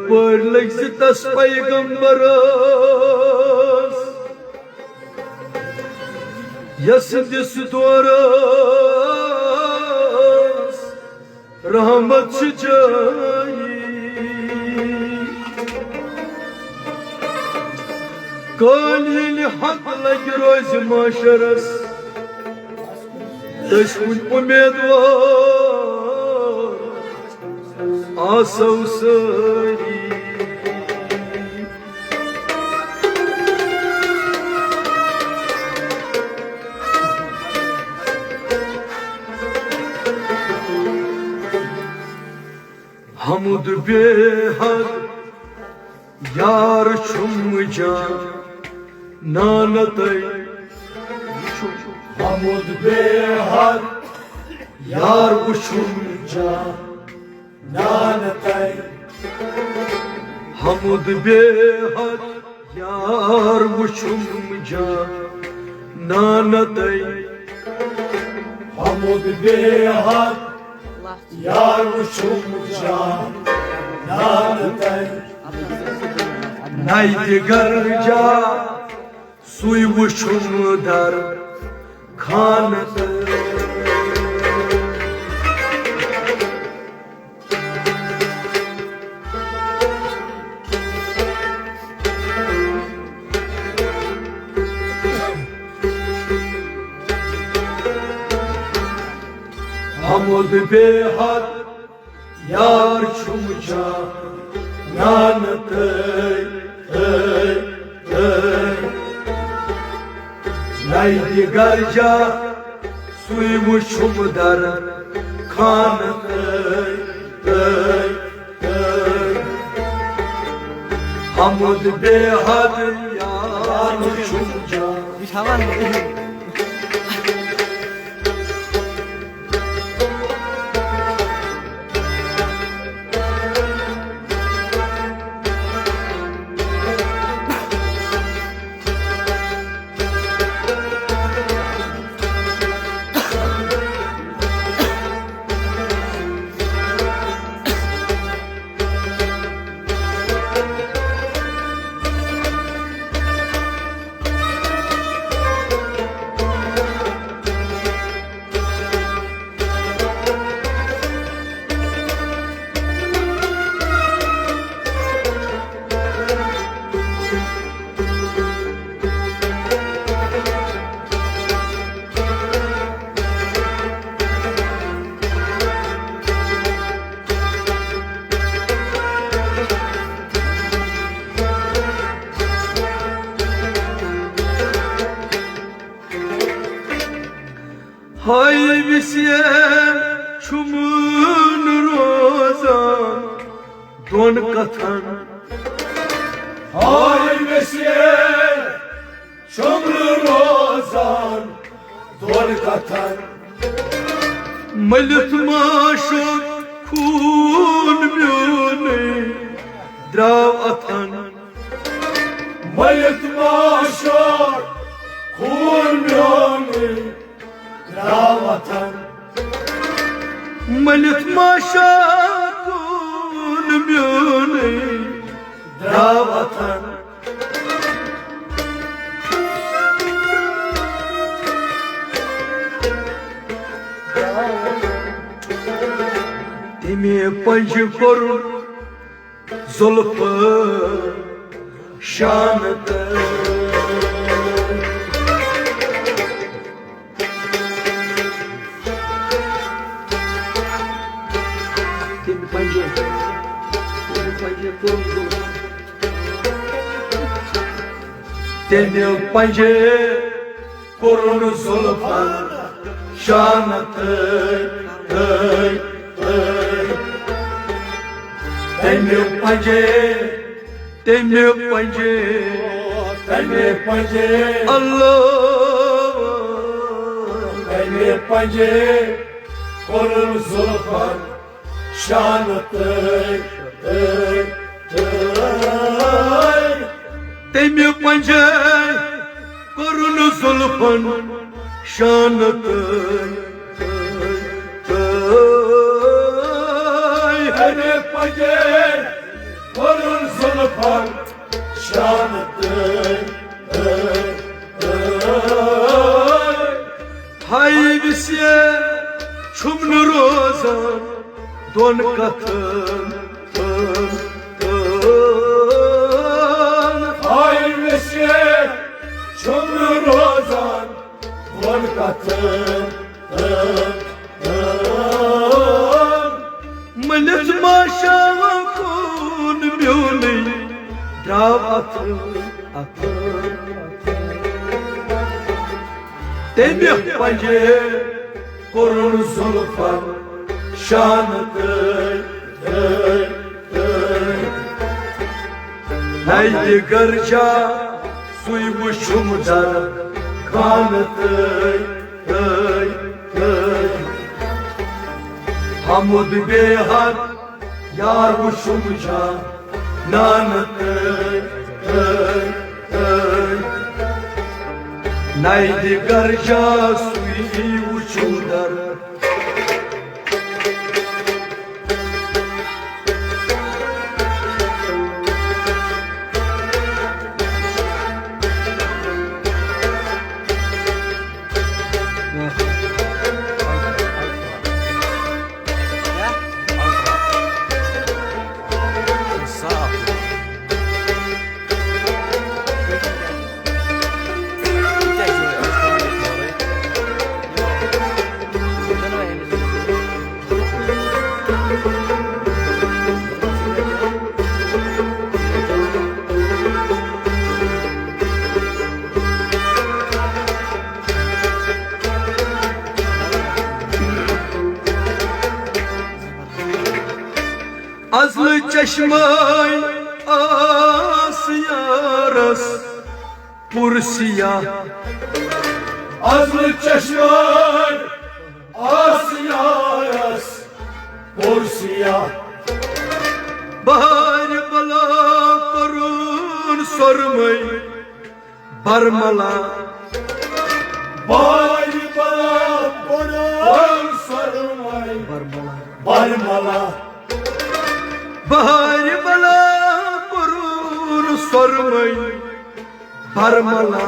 पर लग्स पैगम्बरस यसदिस दोरस रहमत जाई कालिल हक लग रोज माशरस तस्कुन उम्मीदवार आसौ सारी हमद बेहद यार छुम जान नानतै हमद बेहद यार छुम जान नानतै हमद बेहद यार छुम जान नानतै हमद बेहद यार छुम जान नानतै नाई दिगर जा सुई छुम दर खानतै हमद बेहद यार छुम जान नानतै नाई दिगर जा सुई छुम दर खानतै हमद बेहद यार छुम जान hay visye çumun rozan don katan hay visye çumun rozan don katan malit maşak kun myone drav atan malit maşak kun myone Ravatan Malit maşakun myone Ravatan Demi panjı korun zulfı şanıdır Temi panjı korun zulfan şanatı Temi panjı Allah Temi panjı korun zulfan şanatı Temi panjı korun zulfan şanatı Temi panjı korun zulfan şanatı Hay visye çumnu rozan don katın Hay visye çumnu rozan don katın Mınız maşağı kun myuni Dravatın Temi panjı korun zulfan şanatı Naydi garca suymuşum dar kanatı Hamud behad yarmuşum can nanatı Naydi garca suymuşum dar Azlı çeşmay asyaras Pursiya Azlı çeşmay asyaras Pursiya Bahar bala korun sormay Barmala Bahar bala korun sormay Barmala Bahar bala korun sormay Barmala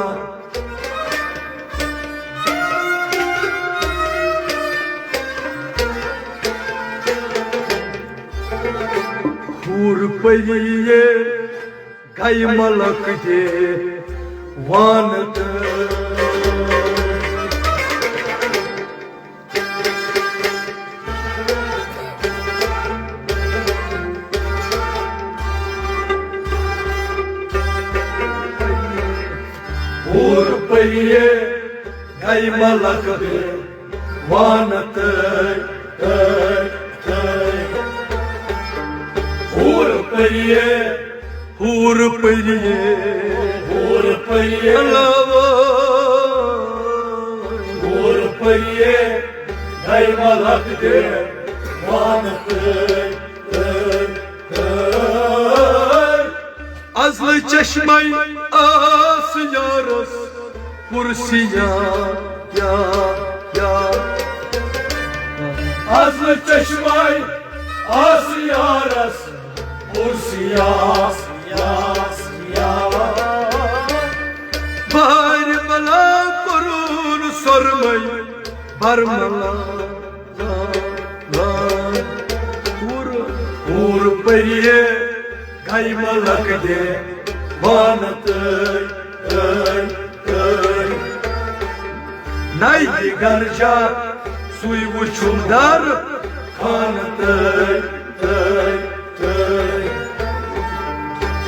Hur pariye gay malak de vanat Hur pariye gay malak de vanat Hur pariye Allah Hur pariye gay malak de vanat Azlı çeşmay asyaras Pursiya ya Azlı çeşmay asyaras Pursiya Bahar bala korun sormay Barmala Hur pariye gay malak de vanat Naydi garca suymuşum dar kanat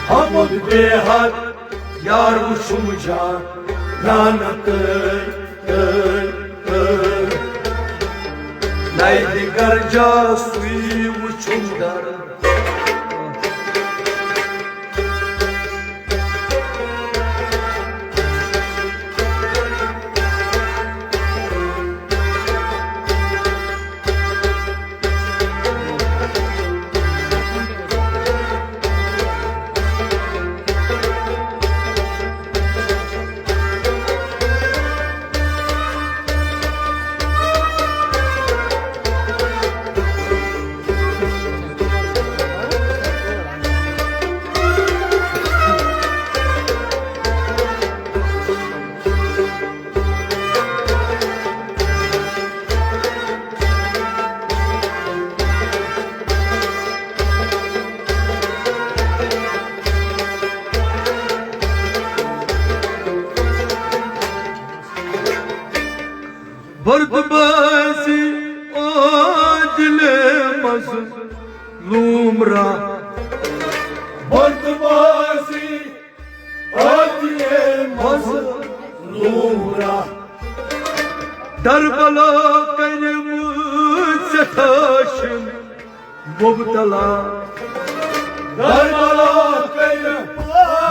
Hamud behad यार वुचुम जान नानत नाई गर्जा सुई वुचुम दर बर्दबासी ओ दिले मज़लूमरा बर्दबासी ओ दिले मज़लूमरा दरबला करे मुझसे ठाशिम मुब्तला दरबला करे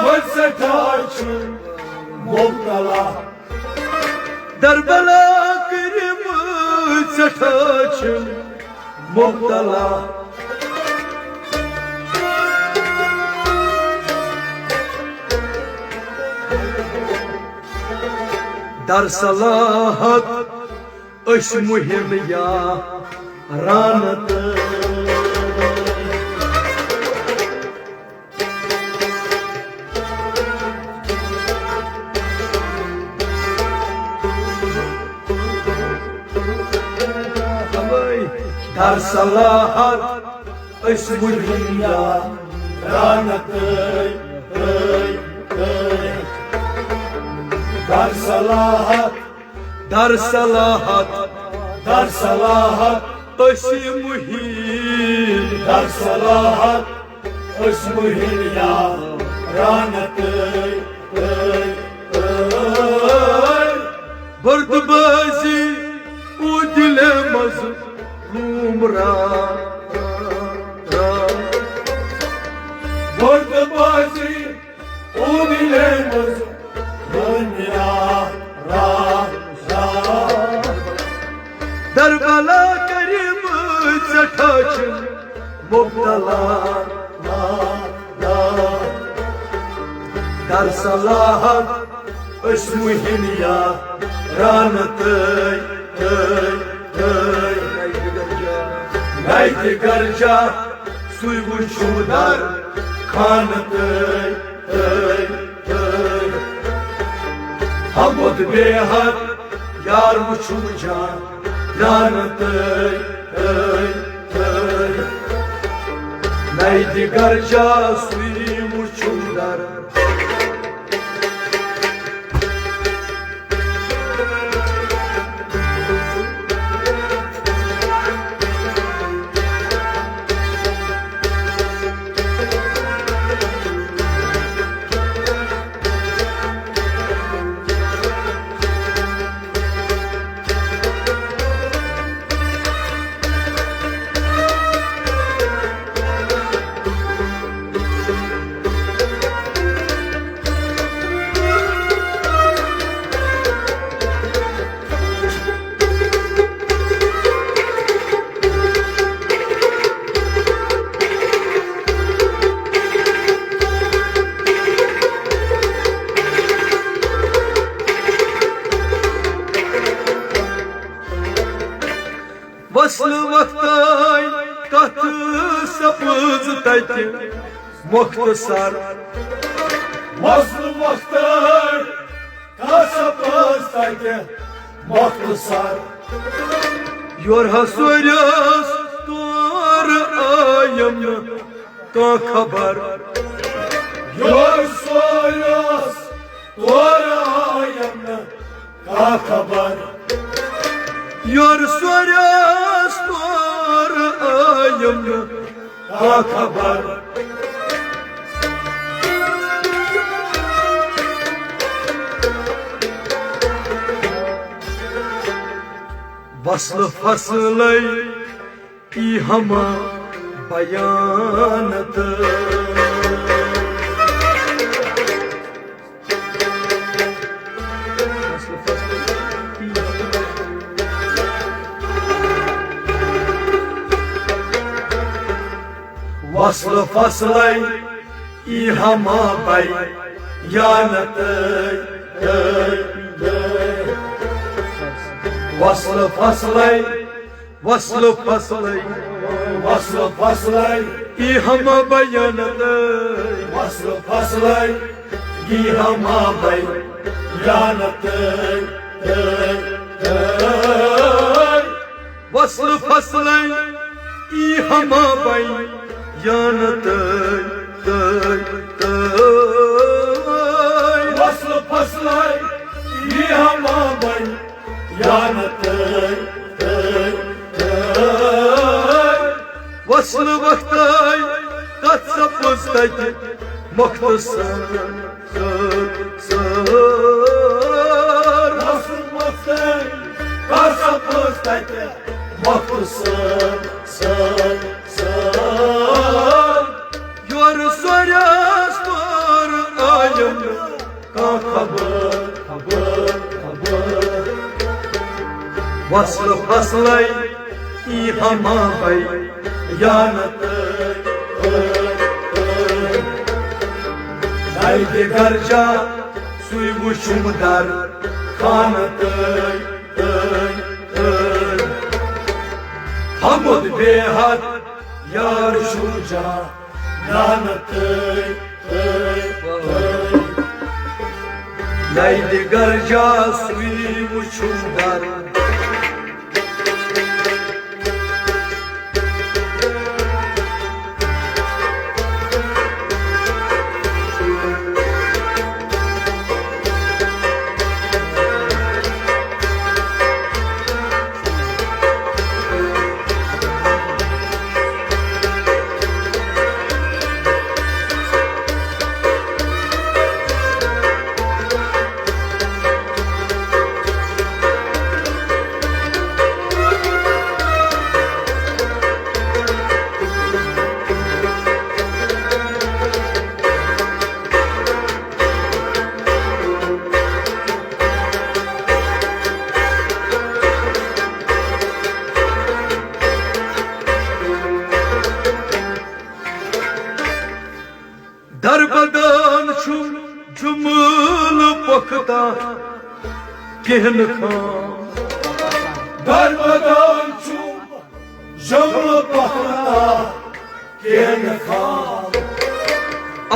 मुझसे ठाशिम मुब्तला दरबला सठाशम मुब्तला दर सलाहत अश मुहिम या रानत दर सलाहत अश मुहिम या रानत दर सलाहत दर सलाहत दर सलाहत अश मुहिम दर सलाहत अश मुहिम या रानत बर्दबाजी ओ दिले मज़लूमरा बर्दबाजी ओ दिले मज़लूमरा दरबला करीम सठाशम मुब्तला दर सलाहत अश मुहिम या रानत नाई गर्जा सुई वुचुम दर खानत हमद बेहद यार वुचुम जान नानत नाई गर्जा सुई वुचुम दर वसल वक्ताय कथ सपज तत मुख्तसर वसल वक्ताय कथ सपज तत मुख्तसर योर हसोरस तोर आयम का खबर योर सोरस तोर आयम का खबर योर सोरस तोर आयम का खबर वस्ल फसल की हम बयानत वस्ल फसल की हम बयानत वस्ल फसल की हम बयानत वस्ल फसल की हम बयानत वस्ल फसल की हम बयानत वस्ल फसल की हम बयानत वस्ल वक्त तथ सपज तक मुख्तसर वस्ल वक्त तथ सपज तक मुख्तसर योर स्वरस पर आयम का खबर वस्ल फसल की हम बयानत नाइद गर्जा सुई वुशुम दर खानत हमद बेहद यार शुजा नानत नाइद गर्जा सुई वुशुम दर दरबदान जुमल पखता कहन खान दरबदान जुमल पखता कहन खान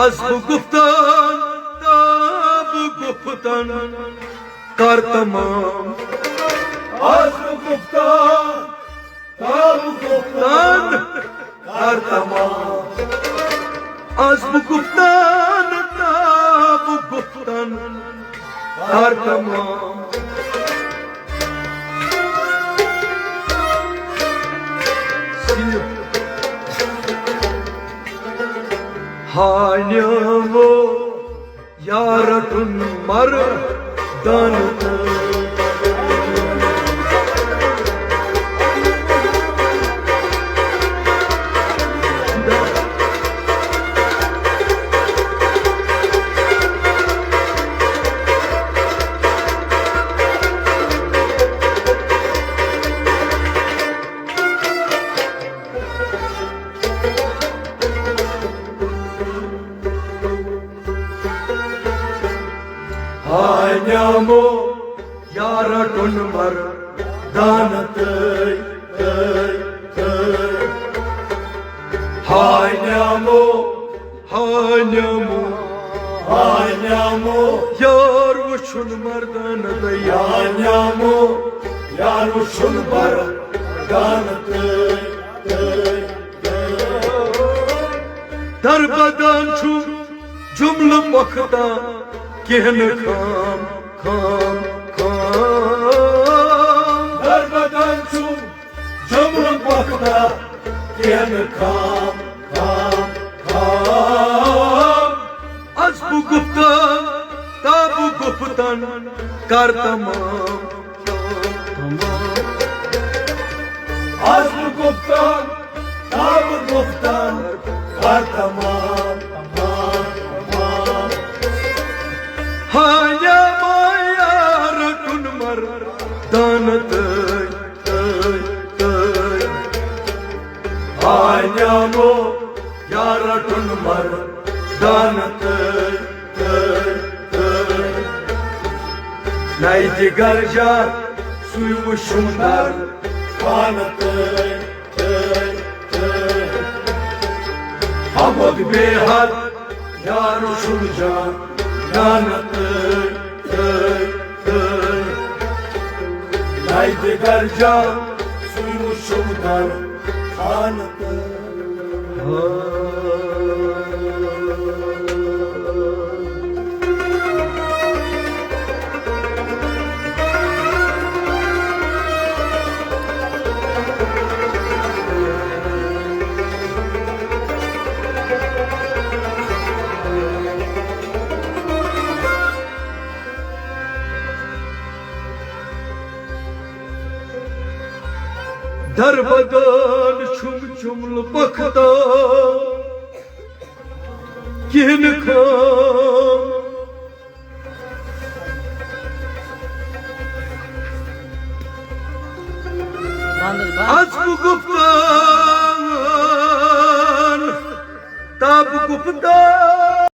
अज़ब गुफ्तान ताब गुफ्तन कर तमाम अज़ब गुफ्तान ताब गुफ्तन कर तमाम अज़ब गुफ्तान ताब गुफ्तन कर तमाम हान्यावो यारटुन मर दान हान्यावो यारटुन मर दानत हान्यावो यार वुशुन मर्दान हान्यावो यार वुशुन मर्दानत दरबदान जुमल पखता कहन खाम खाम खाम दरबदान जुमल पखता कहन खाम खाम खाम अज़ब गुफ्तान ताब गुफ्तन कर तमाम Az mı guftan, daha mı guftan, kar tamam, tamam, tamam. Haya maya rakun mar, dan tey, tey, tey. Haya mo, ya rakun mar, dan tey, tey, tey. Naydi garja, suymuşum dar, bana tey, tey, tey. Hamad behad, yar usulcan, yana tey, tey, tey. Naydi garja, suymuşum dar, bana tey. Darbadan çum çumlu bakda yeni kam az bu guftan tab guftan